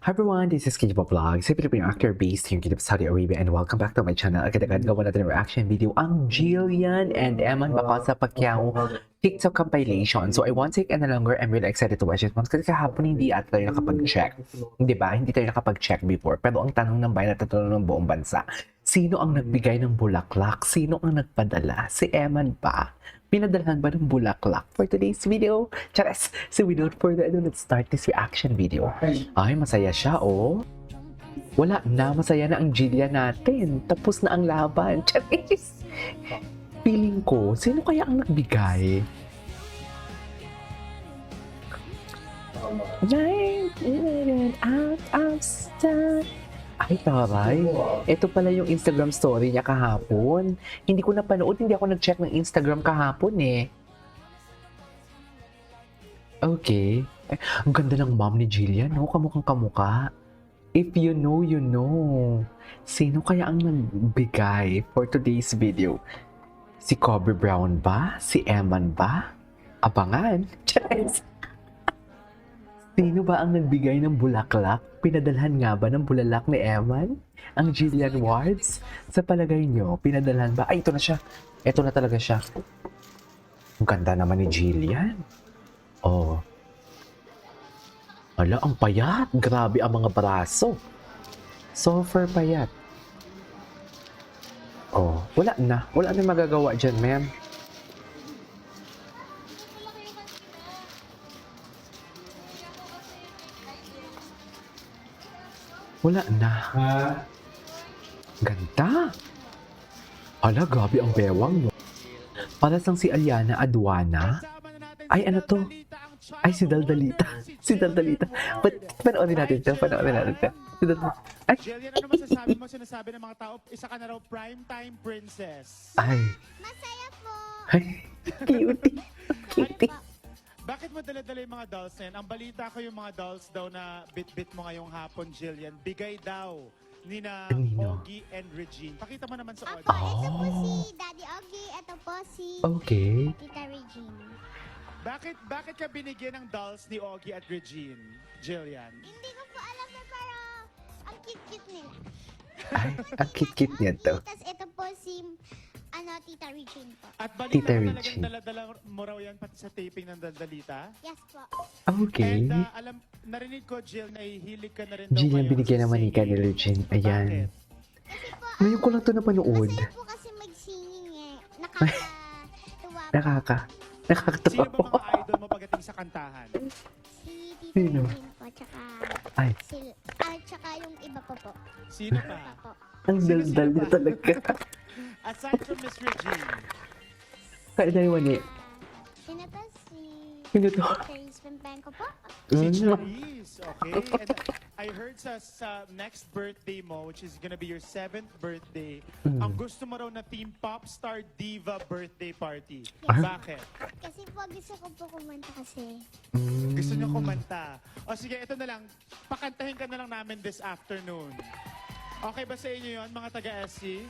Hi everyone, this is Kijiba Vlog, si Filipino actor based here in Saudi Arabia, and welcome back to my channel. Agad-agad gawa natin ang reaction video ang Jillian and Eman Bacasa Pacquiao TikTok compilation. So I won't take any longer. I'm really excited to watch it. Kasi kahapon hindi at tayo nakapag-check. Di ba? Hindi tayo nakapag-check before. Pero ang tanong ng bayan at tanong ng buong bansa, sino ang nagbigay ng bulaklak? Sino ang nagpadala? Si Eman ba? Pinadalhan ba ng bulaklak for today's video? Charas! So without further ado, let's start this reaction video. Ay, masaya siya, oh. Wala na, masaya na ang Jillian natin. Tapos na ang laban. Charis! Feeling ko, sino kaya ang nagbigay? Out of style. Ay, taray. Ito pala yung Instagram story niya kahapon. Hindi ko napanood, hindi ako nag-check ng Instagram kahapon eh. Okay. Ay, ang ganda ng mom ni Jillian, no? Kamukhang kamuka. If you know, you know. Sino kaya ang nagbigay for today's video? Si Kobe Brown ba? Si Eman ba? Abangan. Charis! Sino ba ang nagbigay ng bulaklak? Pinadalhan nga ba ng bulalak ni Eman? Ang Jillian Wards? Sa palagay nyo, pinadalhan ba? Ay, ito na siya. Ito na talaga siya. Ang ganda naman ni Jillian. Oh. Ala, ang payat. Grabe ang mga braso. Super payat. Oh, wala na. Wala na magagawa dyan, ma'am. Wala na. Ganda. Ala, grabe ang bewang, no? Para sang si Aliana Aduana. Ay, ano to? Ay, si Daldalita. Si Daldalita. Panoorin natin ito. Panoorin natin ito. Si Daldalita. Ay. Jillian, ano masasabi mo? Sinasabi ng mga tao, isa ka na raw primetime princess. Ay. Masaya po. Ay. Cutie. Cutie. Bakit mo dala-dala yung mga dolls na yan? Ang balita ko yung mga dolls daw na bit-bit mo ngayong hapon, Jillian, bigay daw ni na Kanino? Ogie and Regine. Pakita mo naman sa Apo, audience. ito po si Daddy Ogie. Ito po si Okay. Tita Regine. Bakit ka binigyan ng dolls ni Ogie at Regine, Jillian? Hindi ko po alam na pero ang cute-cute nila. Ay, ang cute-cute niya to. Tapos ito po si Tita Regine po. At balita Tita ko talagang Regine. dala-dala mo raw yan pati sa taping ng Daldalita? Yes po. Okay. And narinig ko, Jill, na hilig ka na rin daw Jillian, ngayon binigyan sa naman ni singing. ni Regine. Ayan. Bakit? Kasi po, Ngayon ko lang ito napanood. masaya po kasi mag-singing eh. Nakakatuwa po. Nakakatawa Sino po. ba mga idol mo pagdating sa kantahan? Si Tita Sino? Regine po. Ay. Tsaka yung iba pa po. Sino Iba pa? po. Ang daldal niya talaga. Aside from Miss Regine, Kaya na yun eh. Sino to? Si Sino to? Therese Pempenko po. si Mm. Charisse, okay? And I heard sa next birthday mo, which is gonna be your 7th birthday, Mm. ang gusto mo raw na Team Popstar Diva birthday party. Ah? Bakit? Kasi po gusto ko po kumanta kasi. Gusto niyo kumanta. O sige, ito na lang. Pakantahin ka na lang namin this afternoon. Okay ba sa inyo yon mga taga-SC?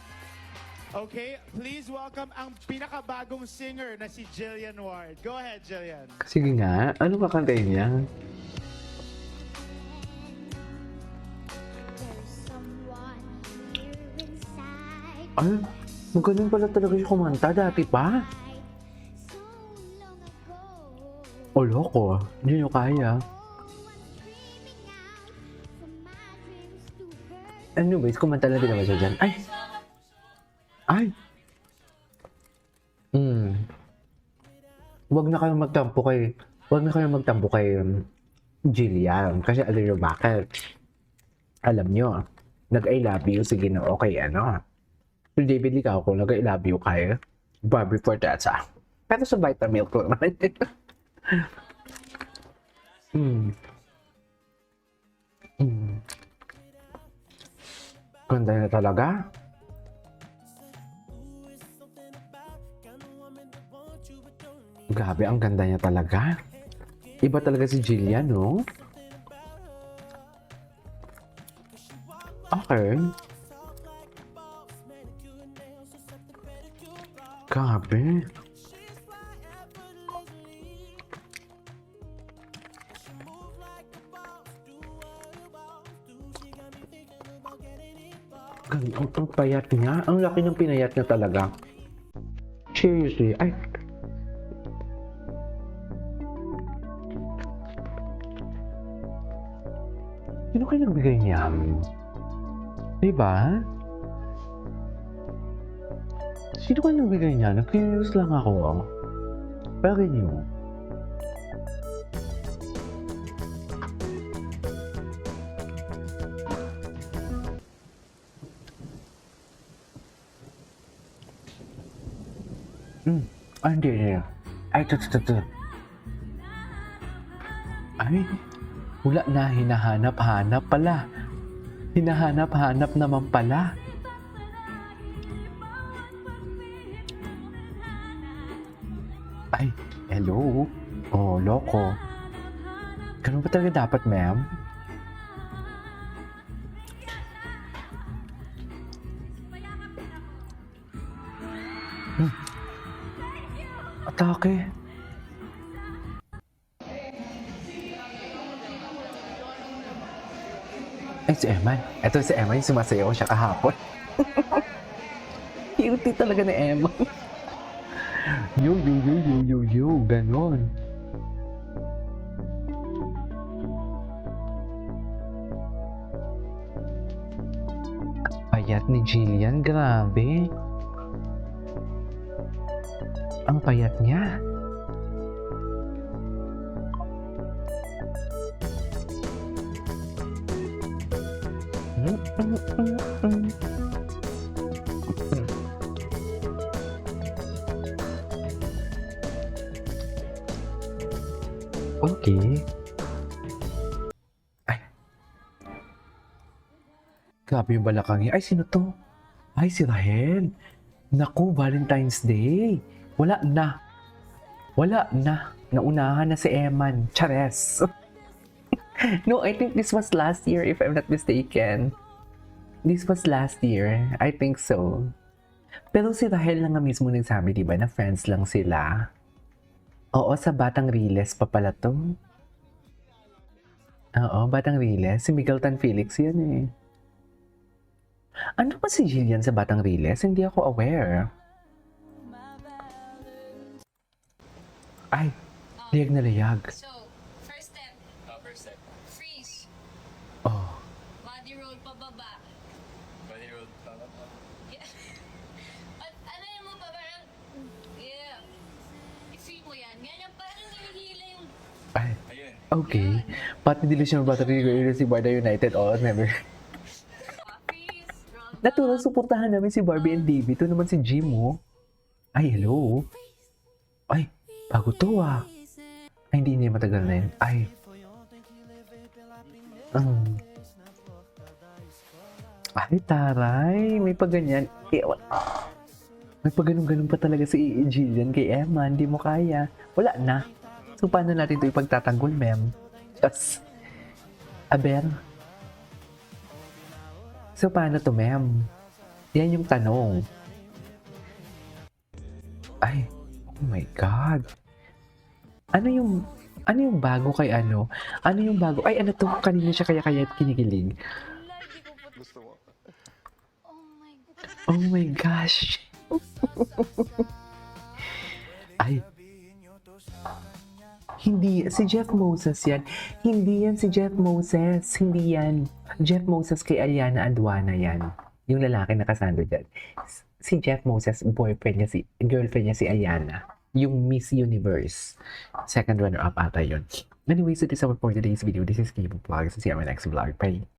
Okay, please welcome ang pinakabagong singer na si Jillian Ward. Go ahead, Jillian. Sige nga, ano kakantayin niya? There's someone here inside. Ay, magaling pala talaga siya kumanta dati pa. So long ago. O loko, hindi nyo kaya. Oh, I'm screaming out from my dreams to her. Anyways, kumanta lang din naman siya dyan. Ay! Ay! Huwag na kayong magtampo kay... Huwag na kayong magtampo kay Jillian. Kasi alam nyo bakit? Alam nyo, nag-I love you, sige na okay, ano. Si David ikaw kung nag-I love you kay Bobby Forteza. Pero sa Vitamilk lang naman. Ganda na talaga. Grabe, ang ganda niya talaga. Iba talaga si Jillian, no? Okay. Grabe. Ang payat niya. Ang laki ng pinayat niya talaga. Seriously. Ay. Sino kayo nagbigay niyan? Diba? Sino kayo nagbigay niyan? Nag-curious lang ako. Bakit niyo? Ay, hindi. Ay, ito. Ay, wala na. Hinahanap-hanap pala. Hinahanap-hanap naman pala. Ay, hello. Oh, loko. Ganun ba talaga dapat, ma'am? Atake. Ay, si Eman. Ito si Eman, yung sumasayaw siya kahapon. Cute talaga ni Eman. Yo, ganon. Payat ni Jillian, grabe. Ang payat niya. Okay. Ay. Grabe yung balakang niya. Ay, sino to? Ay, si Rahel. Naku, Valentine's Day. Wala na. Naunahan na si Eman. Chares. No, I think this was last year if I'm not mistaken. This was last year. I think so. Pero si Rahel lang nga mismo nagsabi, di ba, na friends lang sila. Oo, sa Batang Riles pa pala to. Oo, Batang Riles. Si Miguel Tan Felix yan eh. Ano ba si Jillian sa Batang Riles? Hindi ako aware. Ay, liyag na liyag. So, first step, freeze. Oh, Body roll pababa. Yeah. At ano yun mo pa parang, yeah. I-feel mo yan. Ganyan parang nilihila yung, ay. Okay. Pati delusional battery ko si Barda United. Oh, never. freeze, roll down. Naturang suportahan namin si Barbie and Davey. Ito naman si Jim, oh. Ay, hello. Ay, bago to ah. Ay, hindi niya matagal na yun. Ay. Ay, taray. May paganyan. Eh, may paganon-ganon pa talaga si Jillian kay Emma. Hindi mo kaya. Wala na. So, paano natin ito ipagtatanggol, ma'am? Just. Aber. So, paano to, ma'am? Yan yung tanong. Ay, oh my God. Ano yung bago kay ano? Ano yung bago? Ay, ano to? Kanina siya kaya kinikilig. Oh my God. Oh my gosh. Ay. Hindi, si Jeff Moses yan. Hindi yan si Jeff Moses. Hindi yan. Jeff Moses kay Aliana Aduana yan. Yung lalaki na kasando dyan. Si Jeff Moses, girlfriend niya si Aliana. Yung Miss Universe. Second runner-up ata yun. Anyways, it is our for today's video. This is Kibo Vlogs. See you on my next vlog. Bye.